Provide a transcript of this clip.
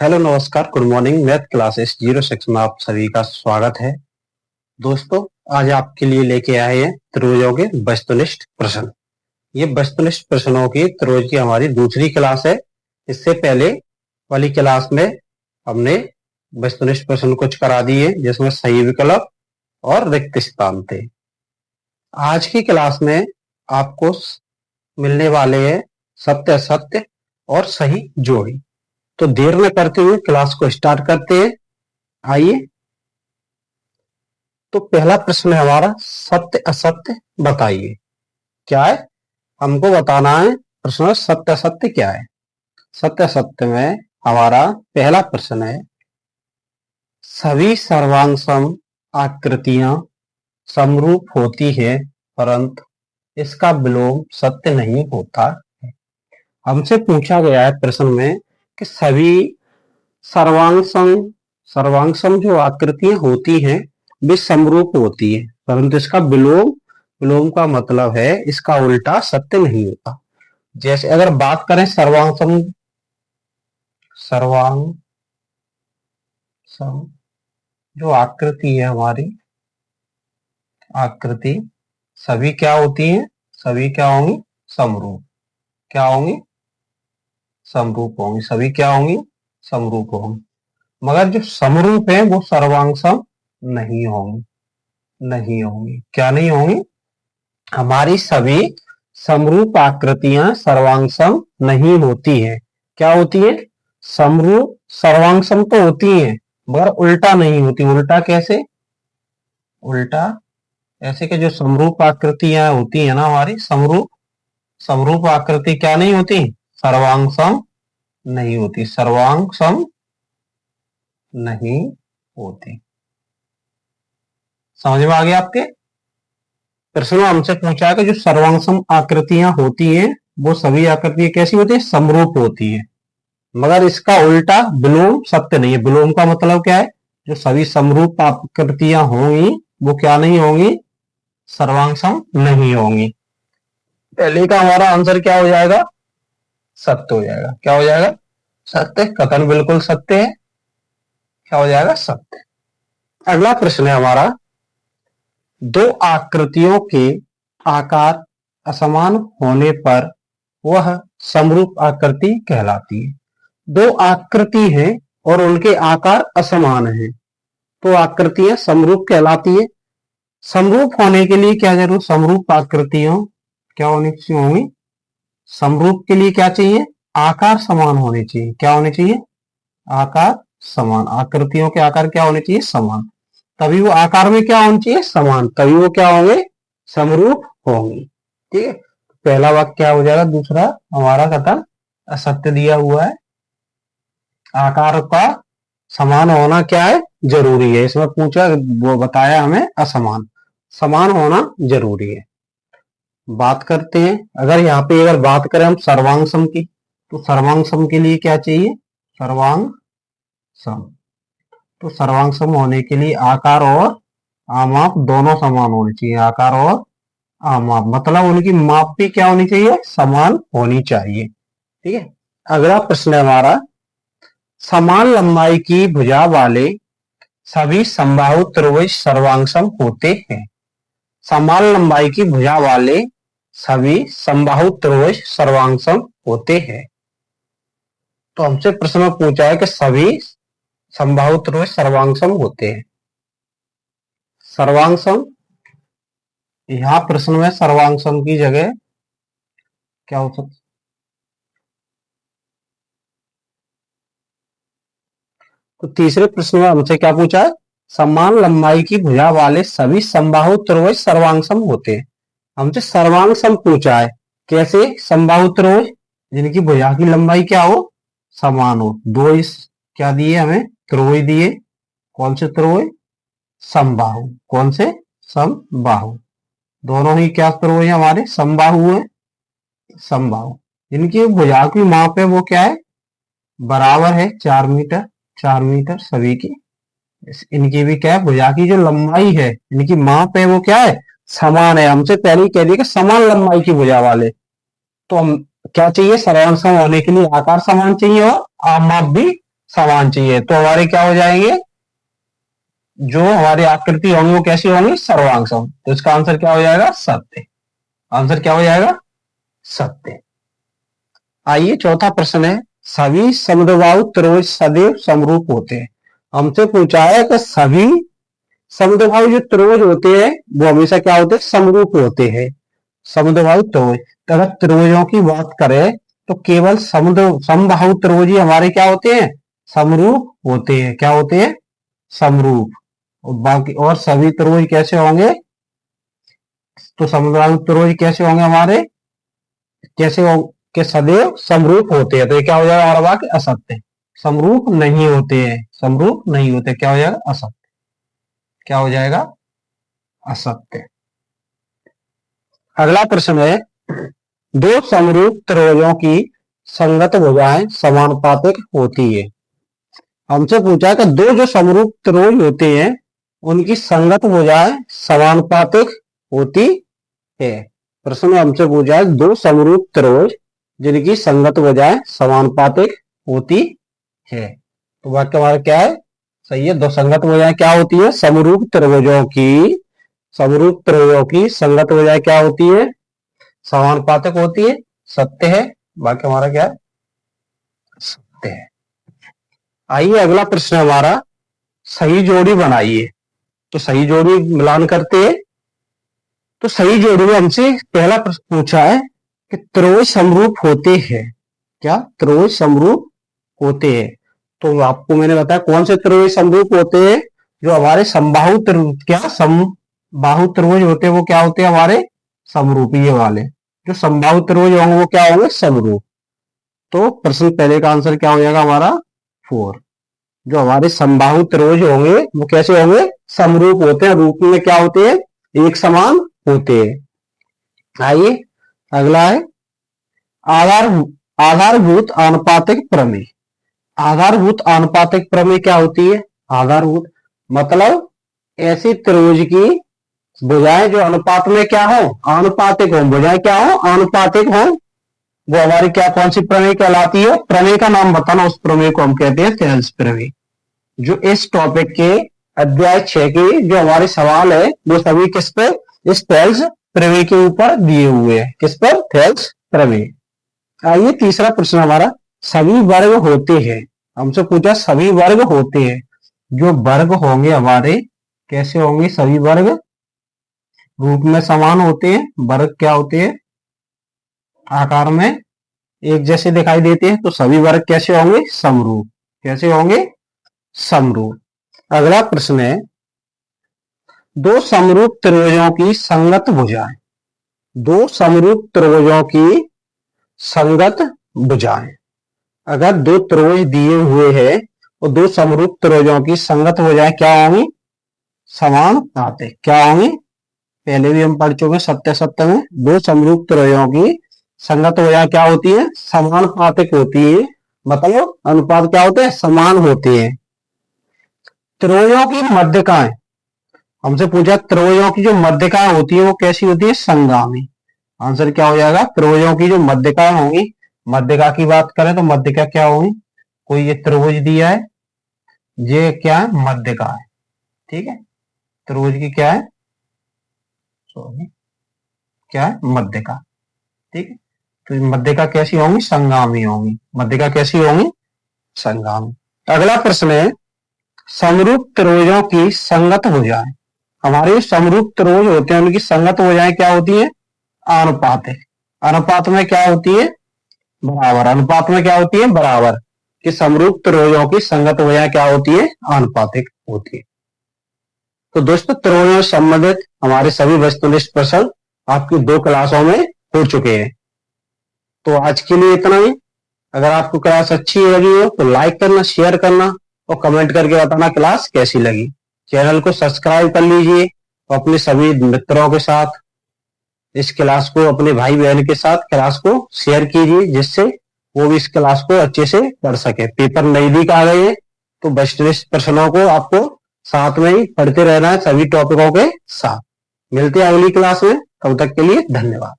Hello नमस्कार good morning. Math classes 06 में आप सभी का स्वागत है। दोस्तों आज आपके लिए लेके आए हैं त्रिभुजों के वस्तुनिष्ठ प्रश्न। ये वस्तुनिष्ठ प्रश्नों की त्रिभुज की हमारी दूसरी क्लास है। इससे पहले वाली क्लास में हमने वस्तुनिष्ठ प्रश्न कुछ करा दिए जिसमें सही विकल्प और रिक्त स्थान थे। आज की क्लास में आपको मिलने वाले हैं सत्य असत्य और सही जोड़ी। तो देर न करते हुए क्लास को स्टार्ट करते हैं। आइए, तो पहला प्रश्न है हमारा सत्य असत्य बताइए। क्या है हमको बताना है। प्रश्न सत्य असत्य क्या है। सत्य असत्य में हमारा पहला प्रश्न है सभी सर्वांग आकृतियां समरूप होती है परंतु इसका विलोम सत्य नहीं होता है। हमसे पूछा गया है प्रश्न में कि सभी सर्वांग जो आकृतियां होती हैं वे समरूप होती है परंतु इसका विलोम का मतलब है इसका उल्टा सत्य नहीं होता। जैसे अगर बात करें सर्वांग जो आकृति है हमारी आकृति सभी क्या होती है, सभी क्या होंगी समरूप। क्या होंगी समरूप होंगी। सभी क्या होंगी समरूप होंगी। मगर जो समरूप है वो सर्वांग सम नहीं होंगी। क्या नहीं होंगी। हमारी सभी समरूप आकृतियां सर्वांग सम नहीं होती है। क्या होती है समरूप सर्वांग सम तो होती हैं मगर उल्टा नहीं होती। उल्टा कैसे, उल्टा ऐसे कि जो समरूप आकृतियां होती है ना हमारी समरूप आकृति क्या नहीं होती सर्वांग सम नहीं होती। सर्वांग सम नहीं होती। समझ में आ गया आपके। प्रश्न में हमसे पूछा है कि जो सर्वांगसम आकृतियां होती हैं वो सभी आकृतियां कैसी होती है समरूप होती है मगर इसका उल्टा विलोम सत्य नहीं है। विलोम का मतलब क्या है, जो सभी समरूप आकृतियां होंगी वो क्या नहीं होंगी सर्वांगसम नहीं होंगी। पहले का हमारा आंसर क्या हो जाएगा सत्य हो जाएगा। क्या हो जाएगा सत्य। कथन बिल्कुल सत्य है। क्या हो जाएगा सत्य। अगला प्रश्न है हमारा दो आकृतियों के आकार असमान होने पर वह समरूप आकृति कहलाती है। दो आकृति हैं और उनके आकार असमान हैं तो आकृतियां समरूप कहलाती है। समरूप होने के लिए क्या जरूर, समरूप आकृतियों क्या होनी चाहिए, समरूप के लिए क्या चाहिए आकार समान होने चाहिए। क्या होने चाहिए आकार समान। आकृतियों के आकार क्या होने चाहिए समान, तभी वो आकार में क्या होना चाहिए समान, तभी वो क्या होंगे समरूप होंगी। ठीक है, पहला वाक्य क्या हो जाएगा। दूसरा हमारा कथन असत्य दिया हुआ है। आकार का समान होना क्या है जरूरी है। इसमें पूछा वो बताया हमें असमान, समान होना जरूरी है। बात करते हैं अगर यहाँ पे अगर बात करें हम सर्वांग सम की तो सर्वांग सम के लिए क्या चाहिए सर्वांग सम। तो सर्वांग सम होने के लिए आकार और आमाप दोनों समान होने चाहिए। आकार और आमाप मतलब उनकी माप भी क्या होनी चाहिए समान होनी चाहिए। ठीक है, अगला प्रश्न है हमारा समान लंबाई की भुजा वाले सभी समबाहु त्रिभुज सर्वांग सम होते हैं। समान लंबाई की भुजा वाले सभी समबाहु त्रिभुज सर्वांग सम होते हैं। तो हमसे प्रश्न में पूछा है कि सभी समबाहु त्रिभुज सर्वांग सम होते हैं। सर्वांग सम, यहां प्रश्न में सर्वांग सम की जगह क्या हो सकता, तो तीसरे प्रश्न में हमसे क्या पूछा है समान लंबाई की भुजा वाले सभी समबाहु त्रिभुज सर्वांग सम होते हैं। हमसे सर्वांग सम पूछा है कैसे समबाहु त्रिभुज जिनकी भुजा की लंबाई क्या हो समान हो। दो इस क्या दिए हमें त्रिभुज दिए। कौन से त्रिभुज समबाहु। कौन से समबाहु, दोनों ही क्या त्रिभुज हमारे समबाहु है। समबाहु जिनकी भुजा की माप है वो क्या है बराबर है 4 मीटर। 4 मीटर सभी की। इनकी भी क्या है भुजा की जो लंबाई है इनकी माप है वो क्या है समान है। हमसे पहले ही कह दिया कि समान लंबाई की भुजा वाले, तो हम क्या चाहिए सर्वांग सम होने के लिए आकार समान चाहिए और माप भी समान चाहिए, तो हमारे क्या हो जाएंगे, जो हमारी आकृति होंगी वो कैसी होंगी, सर्वांग सम। तो इसका आंसर क्या हो जाएगा, सत्य। आंसर क्या हो जाएगा, सत्य। आइए चौथा प्रश्न है, सभी समद्विबाहु त्रिभुज सदैव समरूप होते हैं। हमसे पूछा है कि सभी समद्विबाहु जो त्रिभुज होते हैं वो हमेशा क्या होते हैं, समरूप होते हैं। समद्विबाहु त्रिभुज, तो अगर त्रिभुजों की बात करें तो केवल समबाहु त्रिभुज ही हमारे क्या होते हैं, समरूप होते हैं। क्या होते हैं, समरूप। और बाकी और सभी त्रिभुज कैसे होंगे, तो समद्विबाहु त्रिभुज कैसे होंगे हमारे, कैसे के सदैव समरूप होते हैं। तो ये क्या हो जाएगा हमारा वाक्य, असत्य। समरूप नहीं होते हैं, समरूप नहीं होते, क्या हो जाएगा, असत्य। क्या हो जाएगा, असत्य। अगला प्रश्न है, दो समरूप त्रिभुजों की संगत भुजाएं समानुपातिक होती है। हमसे पूछा है कि दो जो समरूप त्रिभुज होते हैं उनकी संगत भुजाएं समानुपातिक होती है। प्रश्न में हमसे पूछा है दो समरूप त्रिभुज जिनकी संगत भुजाएं समानुपातिक होती है। तो वाक्य हमारा क्या है, सही है। दो संगत भुजाएं क्या होती है, समरूप त्रिभुजों की संगत भुजाएं क्या होती है, समानुपातिक होती है, सत्य है। वाक्य हमारा क्या है, सत्य है। आइए अगला प्रश्न हमारा, सही जोड़ी बनाइए। तो सही जोड़ी मिलान करते हैं। तो सही जोड़ी में हमसे पहला प्रश्न पूछा है कि त्रिभुज समरूप होते हैं। क्या त्रिभुज समरूप होते हैं, तो आपको मैंने बताया कौन से त्रिभुज समरूप होते हैं, जो हमारे समबाहु त्रिभुज होते हैं वो क्या होते हैं हमारे, समरूप। ये वाले जो समबाहु त्रिभुज होंगे वो क्या होंगे, समरूप। तो प्रश्न पहले का आंसर क्या हो जाएगा हमारा, 4। जो हमारे समबाहु त्रिभुज होंगे वो कैसे होंगे, समरूप होते हैं, रूप में क्या होते हैं, एक समान होते हैं। आइए अगला है, आधारभूत आनुपातिक प्रमेय। आधारभूत आनुपातिक प्रमेय क्या होती है, आधारभूत मतलब ऐसी त्रिभुज की भुजाएं जो अनुपात में क्या हो, आनुपातिक हो, भुजाएं क्या हो, आनुपातिक हो, वो हमारी क्या कौन सी प्रमेय कहलाती है। प्रमेय का नाम बताना, उस प्रमेय को हम कहते हैं थेल्स प्रमेय। जो इस टॉपिक के अध्याय 6 के जो हमारे सवाल है वो सभी किस पे, इस थेल्स प्रमेय के ऊपर दिए हुए हैं। किस पर, थेल्स प्रमेय। आइए तीसरा प्रश्न हमारा, सभी वर्ग होते हैं। हमसे पूछा सभी वर्ग होते हैं। जो वर्ग होंगे हमारे कैसे होंगे, सभी वर्ग रूप में समान होते हैं। वर्ग क्या होते हैं, आकार में एक जैसे दिखाई देते हैं। तो सभी वर्ग कैसे होंगे, समरूप। कैसे होंगे, समरूप। अगला प्रश्न है, दो समरूप त्रिभुजों की संगत भुजाएं। दो समरूप त्रिभुजों की संगत भुजाएं, अगर दो त्रिभुज दिए हुए हैं और दो समरूप त्रिभुजों की संगत भुजाएं क्या होंगी, समानुपातिक। क्या होंगी, पहले भी हम पढ़ चुके सत्य सत्य में। दो समरूप त्रिभुजों की संगत भुजाएं क्या होती है, समानुपातिक होती है। मतलब अनुपात क्या होते हैं, समान होते हैं। त्रिभुजों की मध्यकाएं, हमसे पूछा त्रिभुजों की जो मध्यकाएं होती है वो कैसी होती है, संगामी। आंसर क्या हो जाएगा, त्रिभुजों की जो मध्यकाएं होंगी, मध्यका की बात करें तो मध्यका क्या होगी, कोई ये त्रिभुज दिया है, ये क्या है, मध्यका है। ठीक है, त्रिभुज की क्या है, सॉरी क्या है, मध्यका। ठीक है, तो मध्यका कैसी होंगी, संगामी होंगी। मध्यका कैसी होंगी, संगामी। अगला प्रश्न है, समरूप त्रिभुजों की संगत भुजाएं। हमारे समरूप त्रिभुज होते हैं उनकी संगत भुजाएं क्या होती है, अनुपातिक। अनुपात में क्या होती है, बराबर। अनुपात में क्या होती है, बराबर। कि समरूप त्रिभुजों की संगत भुजाएं क्या होती है, अनुपातिक होती है। तो दोस्तों त्रिभुजों से संबंधित हमारे सभी वस्तुनिष्ठ प्रश्न आपकी 2 क्लासों में हो चुके हैं। तो आज के लिए इतना ही। अगर आपको क्लास अच्छी लगी हो तो लाइक करना, शेयर करना और कमेंट करके बताना क्लास कैसी लगी। चैनल को सब्सक्राइब कर लीजिए और अपने सभी मित्रों के साथ इस क्लास को, अपने भाई बहन के साथ क्लास को शेयर कीजिए, जिससे वो भी इस क्लास को अच्छे से पढ़ सके। पेपर नजदीक आ गए हैं तो वस्तुनिष्ठ प्रश्नों को आपको साथ में ही पढ़ते रहना है, सभी टॉपिकों के साथ। मिलते हैं अगली क्लास में, तब तक के लिए धन्यवाद।